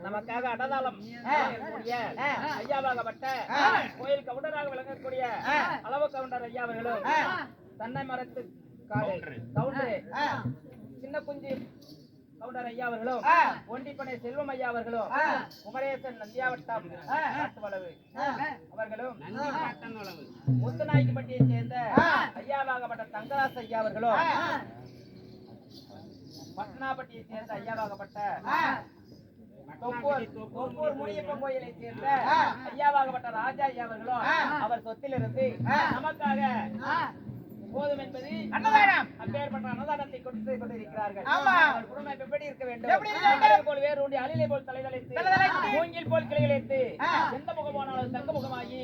நமக்காக அன்னதானம் ஐயாவாகப்பட்ட கோயில் கவுண்டராக விளங்கக்கூடிய அளவு கவுண்டர் ஐயா அவர்களும் தென்னை மரத்து கவுண்டர் சின்ன குஞ்சி கவுண்டர் ஐயா அவர்களும் ஒண்டிப்பனை செல்வம் ஐயா அவர்களும் குமரேசன் நந்தியாவட்டம் வளவு அவர்களும் முத்துநாய்க்குப்பட்டியை சேர்ந்த ஐயாவாகப்பட்ட தங்கராச ஐயா அவர்களும் பட்னாப்பட்டியை சேர்ந்த ஐயாவாகப்பட்ட முனியப்பன் கோயிலை சேர்ந்த ஐயாவாகப்பட்ட ராஜா ஐயா அவர்களும் அவர் சொத்திலிருந்து நமக்காக போதும் என்பது அப்பேற்பட்ட அன்னதானத்தை கொடுத்து கொண்டிருக்கிறார்கள். குடும்பம் எப்படி இருக்க வேண்டும் போல் வேறு அலிலை போல் தலைதலைத்து மூங்கில் போல் கிளைகளைத்து எந்த முகம் போனாலும் தங்க முகமாகி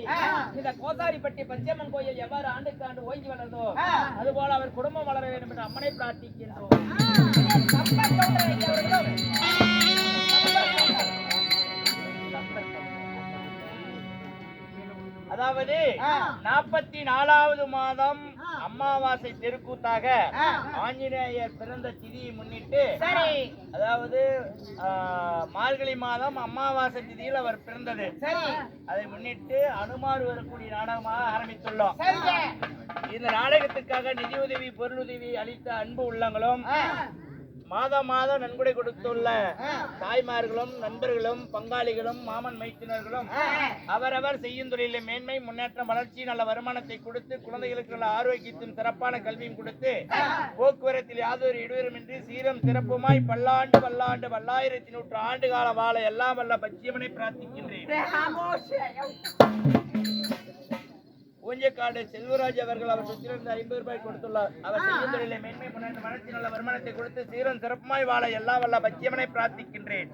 இந்த கோசாரிப்பட்டி பச்சையம்மன் கோயில் எவ்வாறு ஆண்டுக்கு ஆண்டு ஓங்கி வளர்ந்தோ அதுபோல அவர் குடும்பம் வளர வேண்டும் என்று அம்மனை பிரார்த்திக்கின்றோம். அதாவது 44வது மாதம் அமாவாசை தெருக்கூத்தாக ஆஞ்சநேயர் பிறந்த திதியை முன்னிட்டு அதாவது மார்கழி மாதம் அமாவாசை திதியில் அவர் பிறந்தது. அதை முன்னிட்டு அனுமார் வரக்கூடிய நாடகமாக ஆரம்பித்துள்ளோம். இந்த நாடகத்துக்காக நிதியுதவி பொருளுதவி அளித்த அன்பு உள்ளங்களும் மாதம் மாதம் நன்கொடை கொடுத்துள்ள தாய்மார்களும் நண்பர்களும் பங்காளிகளும் மாமன் மைத்தினர்களும் அவரவர் செய்யும் தொழிலில் மேன்மை முன்னேற்றம் வளர்ச்சி நல்ல வருமானத்தை கொடுத்து குழந்தைகளுக்கு நல்ல ஆரோக்கியத்தையும் சிறப்பான கல்வியும் கொடுத்து போக்குவரத்தில் யாதொரு இடையூறுமின்றி சீரம் சிறப்புமாய் பல்லாண்டு பல்லாண்டு பல்லாயிரத்தி 100 ஆண்டு காலம் வாழ எல்லாம் வல்ல பச்சியம்மனை பிரார்த்திக்கின்றேன். ஊஞ்சக்காடு செல்வராஜ் அவர்கள் அவர் சொத்திலிருந்து 50 ரூபாய் கொடுத்துள்ளார். அவர் செய்யும் தொழிலை மேன்மை முன்னேற்றம் வளர்ச்சி நல்ல வருமானத்தை கொடுத்து சீரம் சிறப்புமாய் வாழ எல்லா வல்ல பச்சியம்மனை பிரார்த்திக்கின்றேன்.